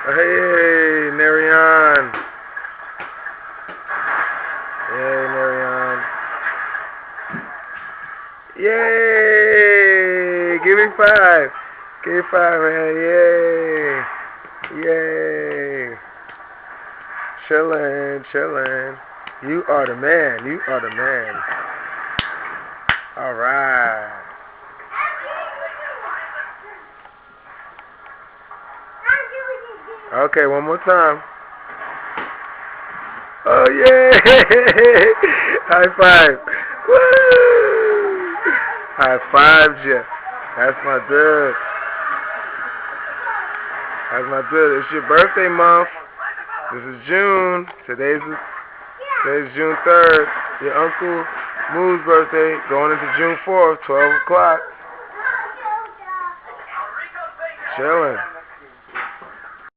Hey, Narian. Yay, Narian. Yay! Give me 5. Give me 5, man. Yay! Yay! Chillin', chillin'. You are the man. You are the man. All right. Okay, one more time. Oh, yeah! High five. Woo! High five, Jeff. That's my dude. That's my dude. It's your birthday month. This is June. Today's June 3rd. Your Uncle Moo's birthday going into June 4th, 12 o'clock. Chilling.